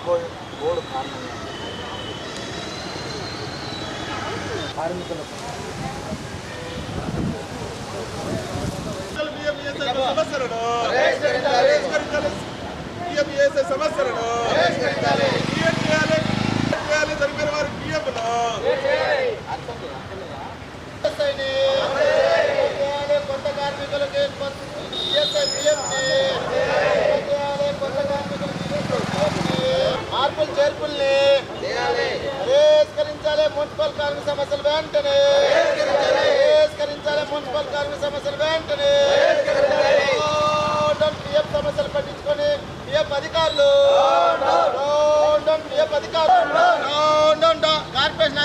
Board కారణంగా కార్మికులకు సమస్యలను జరిపిన వారి కొత్త కార్మికులకి మార్పులు చేర్పుల్ని పరిష్కరించాలి. మున్సిపల్ కార్మిక సమస్యలు వెంటనే పరిష్కరించాలి. మున్సిపల్ కార్మిక సమస్యలు వెంటనే పిఎఫ్ సమస్యలు పట్టించుకొని పిఎఫ్ అధికారులు కార్పొరేషన్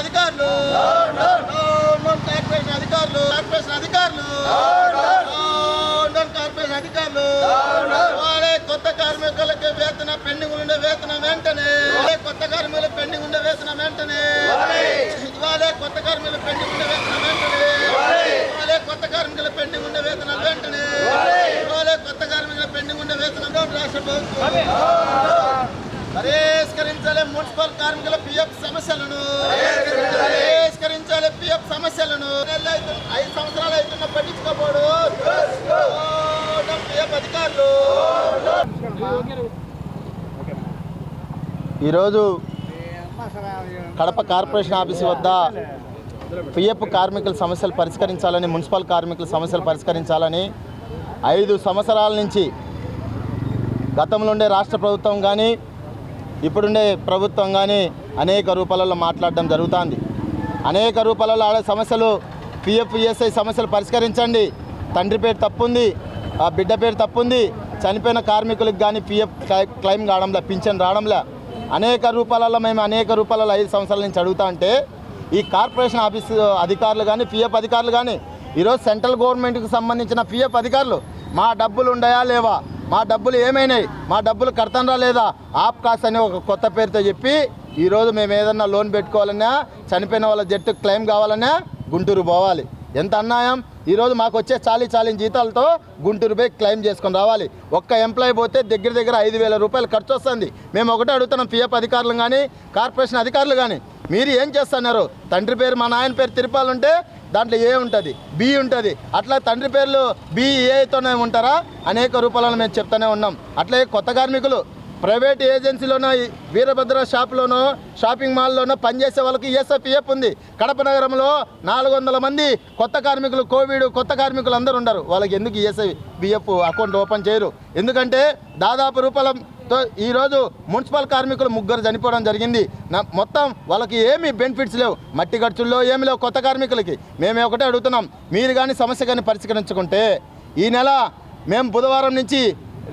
అధికారులు వాళ్ళే కొత్త కార్మికులకి వేతనం పెండింగ్ ఉండే వేతనం వెంటనే కొత్త కార్మికులు పెండింగ్ ఉండే వేతనం వెంటనే ఇవాళే కొత్త కార్మికులు పెండింగ్ ఉండే వేతనం వెంటనే ఇవాళే కొత్త కార్మికుల పెండింగ్ ఉండే వేతనం వెంటనే ఇవాళే కొత్త కార్మికుల పెండింగ్ ఉండే వేతనం రాష్ట్ర ప్రభుత్వం పరిష్కరించాలి. మున్సిపల్ కార్మికుల పిఎఫ్ సమస్యలను పరిష్కరించాలి. పిఎఫ్ సమస్యలను 5 సంవత్సరాలు అవుతున్న పట్టించుకోబోడు పిఎఫ్ అధికారులు. ఈరోజు కడప కార్పొరేషన్ ఆఫీసు వద్ద పిఎఫ్ కార్మికుల సమస్యలు పరిష్కరించాలని, మున్సిపల్ కార్మికుల సమస్యలు పరిష్కరించాలని 5 సంవత్సరాల నుంచి గతంలో ఉండే రాష్ట్ర ప్రభుత్వం కానీ ఇప్పుడుండే ప్రభుత్వం కానీ అనేక రూపాలలో మాట్లాడడం జరుగుతుంది. అనేక రూపాలలో ఆడే సమస్యలు పిఎఫ్ ఈఎస్ఐ సమస్యలు పరిష్కరించండి, తండ్రి పేరు తప్పుంది, బిడ్డ పేరు తప్పుంది, చనిపోయిన కార్మికులకు కానీ పిఎఫ్ క్లెయిమ్ కావడంలే, పింఛన్ రావడంలే, అనేక రూపాలలో మేము అనేక రూపాలలో 5 సంవత్సరాల నుంచి అడుగుతా ఉంటే ఈ కార్పొరేషన్ ఆఫీసు అధికారులు కానీ పిఎఫ్ అధికారులు కానీ ఈరోజు సెంట్రల్ గవర్నమెంట్కి సంబంధించిన పిఎఫ్ అధికారులు మా డబ్బులు ఉన్నాయా లేవా, మా డబ్బులు ఏమైనాయి, మా డబ్బులు కడతానరా లేదా, ఆప్ కాస్ట్ అని ఒక కొత్త పేరుతో చెప్పి ఈరోజు మేము ఏదన్నా లోన్ పెట్టుకోవాలన్నా, చనిపోయిన వాళ్ళ జట్టు క్లెయిమ్ కావాలన్నా గుంటూరు పోవాలి. ఎంత అన్యాయం. ఈరోజు మాకు వచ్చే చాలీ జీతాలతో గుంటూరు పోయి క్లెయిమ్ చేసుకొని రావాలి. ఒక్క ఎంప్లాయీ పోతే దగ్గర 5,000 రూపాయలు ఖర్చు వస్తుంది. మేము ఒకటే అడుగుతున్నాం, పిఎఫ్ అధికారులు కానీ కార్పొరేషన్ అధికారులు కానీ మీరు ఏం చేస్తున్నారు? తండ్రి పేరు మా నాయన పేరు తిరుపాలంటే దాంట్లో ఏ ఉంటుంది, బి ఉంటుంది. అట్లా తండ్రి పేర్లు బిఏతోనే ఉంటారా? అనేక రూపాయలను మేము చెప్తూనే ఉన్నాం. అట్లే కొత్త కార్మికులు ప్రైవేట్ ఏజెన్సీలోనో వీరభద్ర షాప్లోనో షాపింగ్ మాల్లోనో పనిచేసే వాళ్ళకి ఈఎస్ఐపిఎఫ్ ఉంది. కడప నగరంలో 400 మంది కొత్త కార్మికులు కోవిడ్ కొత్త కార్మికులు అందరూ ఉన్నారు. వాళ్ళకి ఎందుకు ఈఎస్ఐపిఎఫ్ అకౌంట్ ఓపెన్ చేయరు? ఎందుకంటే దాదాపు రూపాయలతో ఈరోజు మున్సిపల్ కార్మికులు 3 చనిపోవడం జరిగింది. మొత్తం వాళ్ళకి ఏమి బెనిఫిట్స్ లేవు, మట్టి ఖర్చుల్లో ఏమి లేవు కొత్త కార్మికులకి. మేము ఒకటే అడుగుతున్నాం, మీరు కానీ సమస్య కానీ పరిష్కరించుకుంటే ఈ నెల మేము బుధవారం నుంచి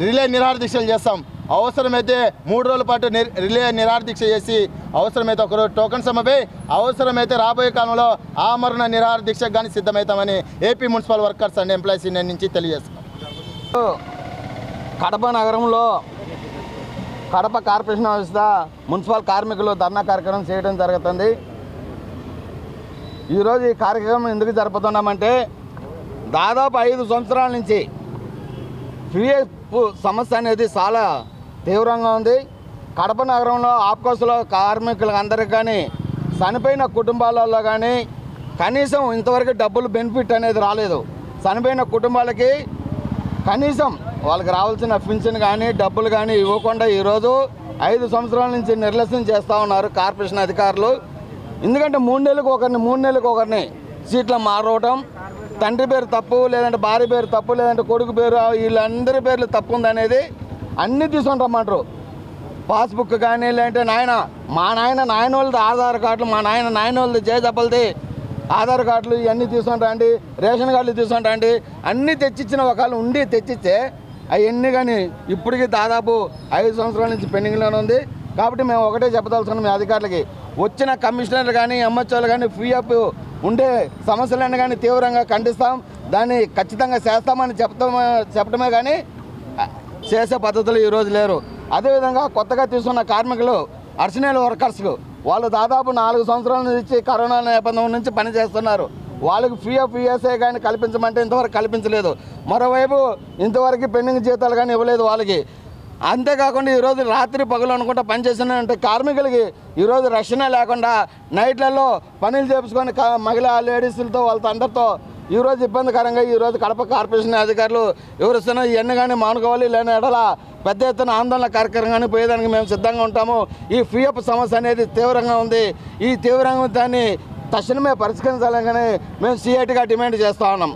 రిలే నిరాహార దీక్షలు చేస్తాం. అవసరమైతే 3 రోజుల పాటు రిలే నిరాహార దీక్ష చేసి అవసరమైతే ఒకరోజు టోకన్ సమ్మెపై అవసరమైతే రాబోయే కాలంలో ఆమరణ నిరాహార దీక్షకు కానీ సిద్ధమవుతామని AP municipal workers and employees union నుంచి తెలియజేస్తున్నాం. కడప నగరంలో కడప కార్పొరేషన్ వ్యవస్థ మున్సిపల్ కార్మికులు ధర్నా కార్యక్రమం చేయడం జరుగుతుంది. ఈరోజు ఈ కార్యక్రమం ఎందుకు జరుపుతున్నామంటే దాదాపు 5 సంవత్సరాల నుంచి పిఎఫ్ సమస్య అనేది చాలా తీవ్రంగా ఉంది. కడప నగరంలో ఆప్కోస్లో కార్మికులకు అందరికీ కానీ చనిపోయిన కుటుంబాలలో కానీ కనీసం ఇంతవరకు డబ్బులు బెనిఫిట్ అనేది రాలేదు. చనిపోయిన కుటుంబాలకి కనీసం వాళ్ళకి రావాల్సిన పింఛన్ కానీ డబ్బులు కానీ ఇవ్వకుండా ఈరోజు 5 సంవత్సరాల నుంచి నిర్లక్ష్యం చేస్తూ ఉన్నారు కార్పొరేషన్ అధికారులు. ఎందుకంటే 3 నెలలకు ఒకరిని సీట్లు మారవటం, తండ్రి పేరు తప్పు, లేదంటే భార్య పేరు తప్పు, లేదంటే కొడుకు పేరు, వీళ్ళందరి పేర్లు తప్పు ఉందనేది అన్నీ తీసుకొని రమ్మంటారు. పాస్బుక్ కానీ లేదంటే మా నాయన వాళ్ళది ఆధార్ కార్డులు, మా నాయన వాళ్ళది జేజప్పలది ఆధార్ కార్డులు ఇవన్నీ తీసుకొని రండి, రేషన్ కార్డులు తీసుకొని రండి అన్నీ తెచ్చిచ్చిన ఒకళ్ళు ఉండి తెచ్చిస్తే అవన్నీ కానీ ఇప్పటికీ దాదాపు 5 సంవత్సరాల నుంచి పెండింగ్లోనే ఉంది. కాబట్టి మేము ఒకటే చెప్పదలుచుకున్నాం మీ అధికారులకి, వచ్చిన కమిషనర్లు కానీ ఎంహెచ్ఓలు కానీ పిఎఫ్ ఉండే సమస్యలను కానీ తీవ్రంగా ఖండిస్తాం, దాన్ని ఖచ్చితంగా చేస్తామని చెప్పడమే కానీ చేసే పద్ధతులు ఈరోజు లేరు. అదేవిధంగా కొత్తగా తీసుకున్న కార్మికులు అర్సనల్ వర్కర్స్కు వాళ్ళు దాదాపు 4 సంవత్సరాల నుంచి కరోనా నేపథ్యం నుంచి పనిచేస్తున్నారు. వాళ్ళకి పిఎఫ్ ఈఎస్ఐ కానీ కల్పించమంటే ఇంతవరకు కల్పించలేదు. మరోవైపు ఇంతవరకు పెండింగ్ జీతాలు కానీ ఇవ్వలేదు. వాళ్ళకి అంతేకాకుండా ఈరోజు రాత్రి పగలు అనుకుంటా పనిచేసిన కార్మికులకి ఈరోజు రక్షణ లేకుండా నైట్లలో పనులు చేపించుకొని మహిళా లేడీస్లతో వాళ్ళతో అందరితో ఈరోజు ఇబ్బందికరంగా ఈరోజు కడప కార్పొరేషన్ అధికారులు ఎవరిస్తున్నా ఇవన్నీ కానీ మానుకోవాలి, లేని ఎడల పెద్ద ఎత్తున ఆందోళన కార్యక్రమం కానీ పోయేదానికి మేము సిద్ధంగా ఉంటాము. ఈ పిఎఫ్ సమస్య అనేది తీవ్రంగా ఉంది. ఈ తీవ్రంగా దాన్ని తక్షణమే పరిష్కరించాలని మేము సిఐటిగా డిమాండ్ చేస్తూ ఉన్నాం.